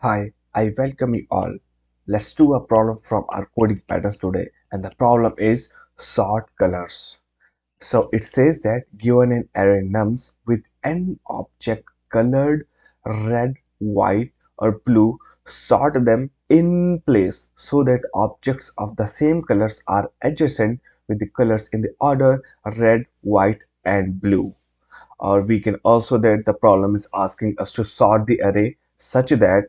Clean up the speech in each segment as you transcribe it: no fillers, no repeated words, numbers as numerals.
Hi, I welcome you all. Let's do a problem from our coding patterns today, and the problem is sort colors. So it says that given an array nums with n object colored red, white, or blue, sort them in place so that objects of the same colors are adjacent with the colors in the order red, white, and blue. Or we can also that the problem is asking us to sort the array such that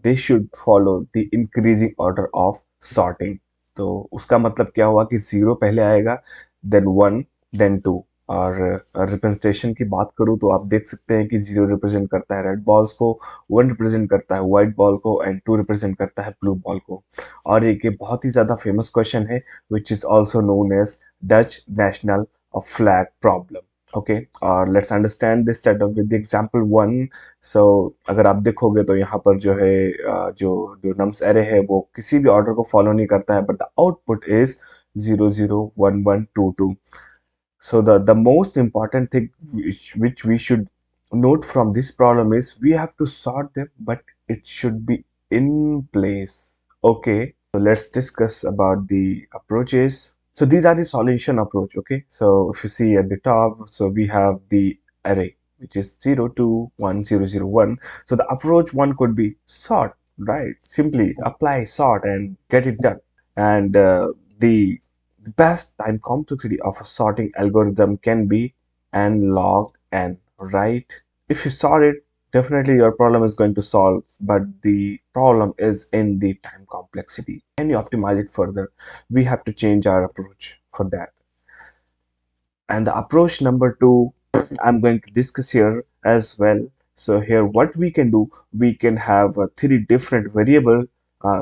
they should follow the increasing order of sorting. तो उसका मतलब क्या हुआ कि zero पहले आएगा, then one, then to. और representation की बात करूं तो आप देख सकते हैं कि जीरो रिप्रेजेंट करता है रेड बॉल्स को, वन रिप्रेजेंट करता है व्हाइट बॉल को, एंड टू रिप्रेजेंट करता है ब्लू बॉल को। और एक ये बहुत ही ज्यादा फेमस क्वेश्चन है which is also known as Dutch national flag problem. Okay, और let's understand this setup with the example one. So अगर आप देखोगे तो यहाँ पर जो है जो जो नम्स एरे है वो किसी भी ऑर्डर को फॉलो नहीं करता है, but the output is 001122। So the most important thing which we should note from this problem is we have to sort them, but it should be in place. Okay, so let's discuss about the approaches. So these are the solution approach. Okay, so if you see at the top, so we have the array which is 021001. So the approach one could be sort, right? Simply apply sort and get it done. And the best time complexity of a sorting algorithm can be n log n, right? If you sort it, definitely your problem is going to solve, but the problem is in the time complexity. Can you optimize it further? We have to change our approach for that. And the approach number two, I'm going to discuss here as well. So here what we can do, we can have three different variable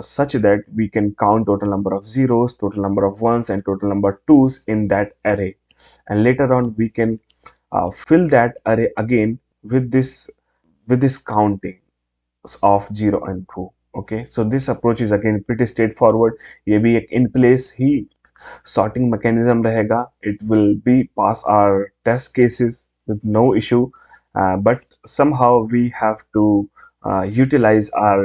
such that we can count total number of zeros, total number of ones, and total number of twos in that array. And later on we can fill that array again with this counting of 0 and 2. Okay, so this approach is again pretty straightforward. ये भी एक in place he sorting mechanism रहेगा. It will be pass our test cases with no issue, but somehow we have to utilize our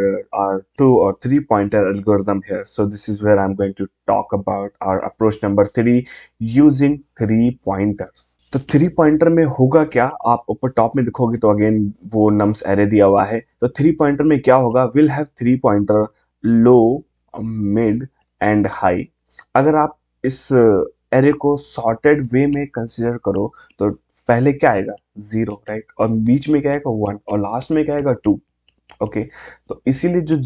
two or three pointer algorithm here. So this is where I'm going to talk about our approach number 3 using 3 pointers. तो 3 pointer में होगा क्या, आप ऊपर top में देखोगे तो again वो नम्स एरे दिया हुआ है। तो 3 पॉइंटर में क्या होगा, will have 3 pointer low, mid and high. अगर आप इस एरे को सॉर्टेड वे में कंसीडर करो तो पहले क्या आएगा, जीरो, राइट, और बीच में क्या आएगा, वन, और लास्ट में क्या आएगा, टू। ओके, तो इसीलिए जो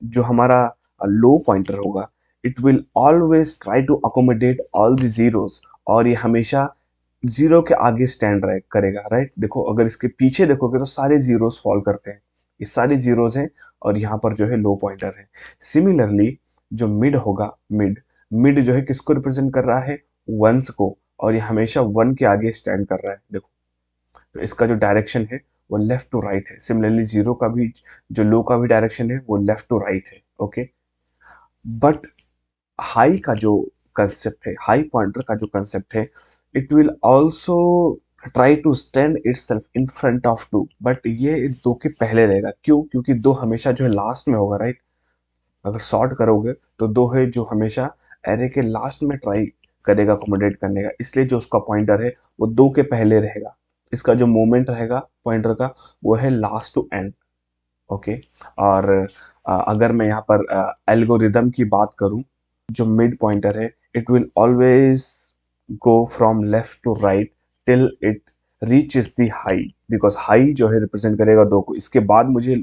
जो हमारा लो पॉइंटर होगा, it will always try to accommodate all the zeros, और ये हमेशा जीरो के आगे स्टैंड करेगा, राइट। देखो अगर इसके पीछे देखोगे तो सारे जीरोस फॉल करते हैं, ये सारे जीरोस हैं, और यहाँ पर जो है लो पॉइंटर है। सिमिलरली जो मिड होगा, मिड मिड जो है किसको रिप्रेजेंट कर रहा है, वंस को, और ये हमेशा वन के आगे स्टैंड कर रहा है। देखो तो इसका जो डायरेक्शन है वो लेफ्ट टू राइट है। सिमिलरली जीरो का भी, जो लो का भी डायरेक्शन है वो लेफ्ट टू राइट है। ओके, बट हाई का जो कंसेप्ट है, हाई पॉइंटर का जो कंसेप्ट है, it will also try to stand itself in front of two, but ये दो के पहले रहेगा। क्यों? क्योंकि दो हमेशा जो है लास्ट में होगा, राइट। अगर सॉर्ट करोगे तो दो है जो हमेशा एरे के लास्ट में ट्राई करेगा अकोमोडेट करने का, इसलिए जो उसका पॉइंटर है वो दो के पहले रहेगा। इसका जो मूवमेंट रहेगा पॉइंटर का वो है लास्ट टू एंड। ओके, और अगर मैं यहाँ पर एल्गोरिदम की बात करूं, जो मिड पॉइंटर है, it will always go from left to right till it reaches the high, because high जो है रिप्रेजेंट करेगा दो को, इसके बाद मुझे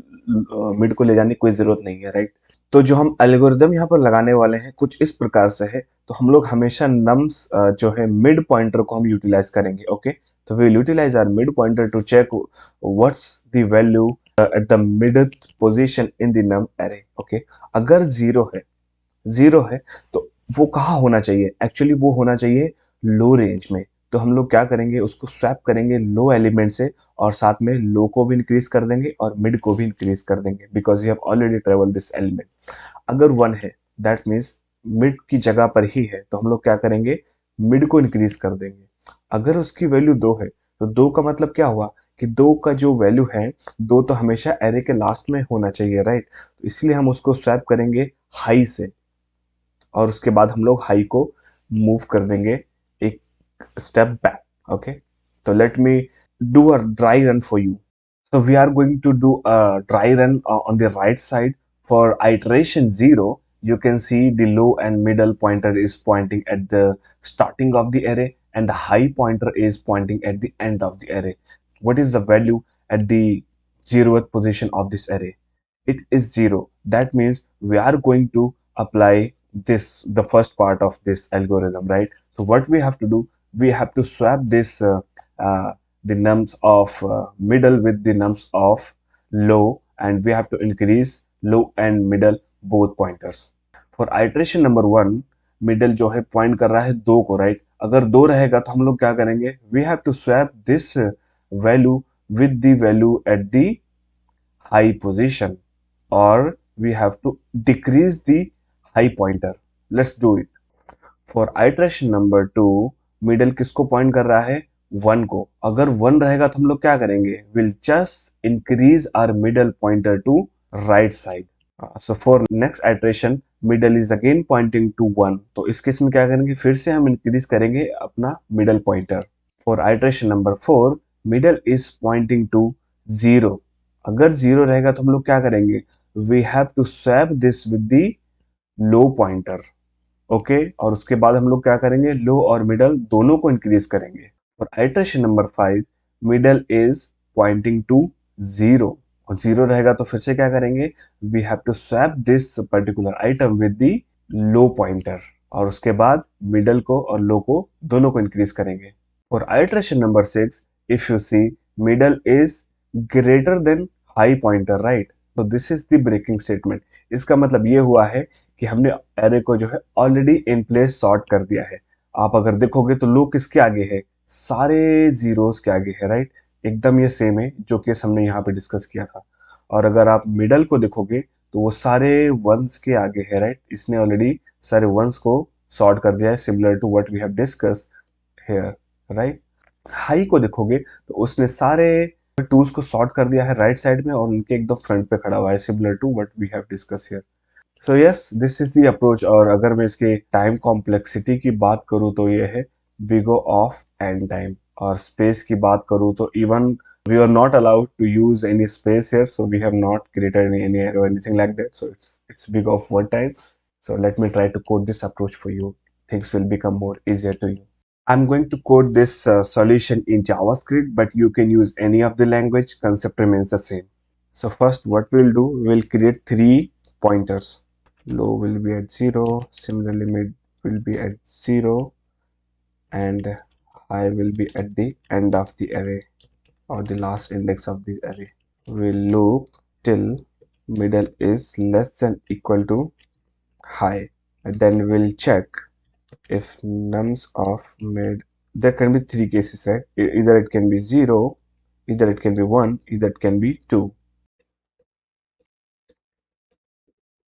मिड को ले जाने की कोई जरूरत नहीं है, राइट। तो जो हम एल्गोरिदम यहाँ पर लगाने वाले हैं कुछ इस प्रकार से है। तो हम लोग हमेशा नम्स जो है मिड पॉइंटर को हम यूटिलाइज करेंगे। ओके, तो we will utilize our mid pointer to check what's the value at the mid position in the num array. Okay, अगर जीरो है तो वो कहाँ होना चाहिए, एक्चुअली वो होना चाहिए लो रेंज में। तो हम लोग क्या करेंगे, उसको स्वैप करेंगे लो एलिमेंट से, और साथ में लो को भी इंक्रीज कर देंगे और मिड को भी इंक्रीज कर देंगे, because you have already travel this element. अगर वन है दैट मीन्स मिड की जगह पर ही है, तो हम लोग क्या करेंगे, मिड को इंक्रीज कर देंगे। अगर उसकी वैल्यू दो है तो दो का मतलब क्या हुआ कि 2 का जो वैल्यू है, 2 तो हमेशा एरे के लास्ट में होना चाहिए, राइट? तो इसलिए हम उसको स्वैप करेंगे हाई से, और उसके बाद हम लोग हाई को मूव कर देंगे एक स्टेप बैक. ओके, तो let me do a dry run for you. So we are going to do a dry run on the right side. For iteration 0, you can see the low and middle pointer is pointing at the starting of the array, and the high pointer is pointing at the end of the array. What is the value at the 0th position of this array? It is 0. That means we are going to apply the first part of this algorithm, right? So what we have to do, we have to swap this uh, the nums of middle with the nums of low, and we have to increase low and middle both pointers. For iteration number 1, middle जो है point कर रहा है 2 को, right? अगर 2 रहेगा तो हम लोग क्या करेंगे? We have to swap this value with the value at the high position, or we have to decrease the high pointer. Let's do it. For iteration number 2, middle किसको पॉइंट कर रहा है? 1 को. अगर 1 रहेगा तो हम लोग क्या करेंगे? We'll just increase our middle pointer to right side. So for next iteration, middle is again pointing to 1. तो इस केस में क्या करेंगे? फिर से हम इंक्रीज करेंगे अपना middle pointer. For iteration number 4, middle is pointing to 0. अगर 0 रहेगा तो हम लोग क्या करेंगे? We have to swap this with the low pointer. Okay, और उसके बाद हम लोग क्या करेंगे? लो और मिडल दोनों को इंक्रीज करेंगे. और iteration number 5, middle is pointing to 0, और 0 रहेगा तो फिर से क्या करेंगे? We have to swap this particular item with the low pointer, और उसके बाद मिडल को और लो को दोनों को इंक्रीज करेंगे. और iteration number 6, if you see, middle is greater than high pointer, right? तो this is the breaking statement. इसका मतलब ये हुआ है कि हमने एरे को जो है ऑलरेडी इन प्लेस सॉर्ट कर दिया है. आप अगर देखोगे तो लो किसके आगे है? सारे जीरोस के आगे है, राइट? एकदम ये सेम है जो केस हमने यहाँ पे डिस्कस किया था. और अगर आप मिडल को देखोगे तो वो सारे वंस के आगे है, राइट? इसने ऑलरेडी सारे वंस को सॉर्ट कर दिया है, similar to what we have discuss here, right? High को देखोगे तो उसने सारे टूल्स को सॉर्ट कर दिया है राइट साइड में, और उनके एकदम फ्रंट पे खड़ा हुआ है, similar to what we have discuss here. So yes, this is the approach. और अगर मैं इसके टाइम कॉम्प्लेक्सिटी की बात करूँ तो ये है बिगो ऑफ एन टाइम. और स्पेस की बात करूँ तो even we are not allowed to use any space here, so we have not created any error or anything like that, so it's big of one time. So let me try to code this approach for you. Things will become more easier to you. I'm going to code this solution in JavaScript, but you can use any of the language. Concept remains the same. So first what we'll do, we'll create 3 pointers. Low will be at 0, similarly mid will be at 0, and high will be at the end of the array, or the last index of the array. We'll loop till middle is less than equal to high, and then we'll check if nums of mid, there can be 3 cases, right? Either it can be 0, either it can be 1, either it can be 2.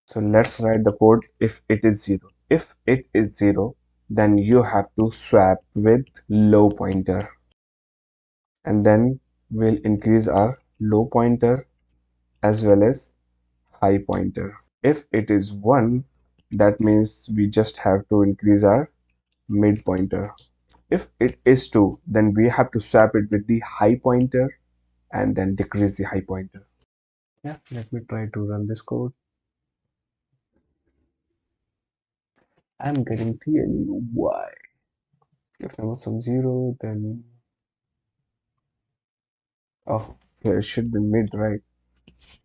So let's write the code if it is 0. If it is 0, then you have to swap with low pointer, and then we'll increase our low pointer as well as high pointer. If it is 1, that means we just have to increase our mid pointer. If it is 2, then we have to swap it with the high pointer and then decrease the high pointer. Yeah, let me try to run this code. I'm getting clearly why. If I want some 0, then oh, here it should be mid, right?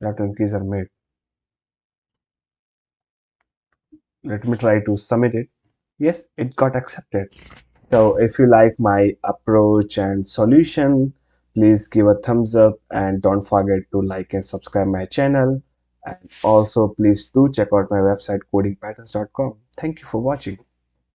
I have to increase our mid. Let me try to submit it. Yes, it got accepted. So if you like my approach and solution, please give a thumbs up, and don't forget to like and subscribe my channel. And also please do check out my website codingpatterns.com. Thank you for watching.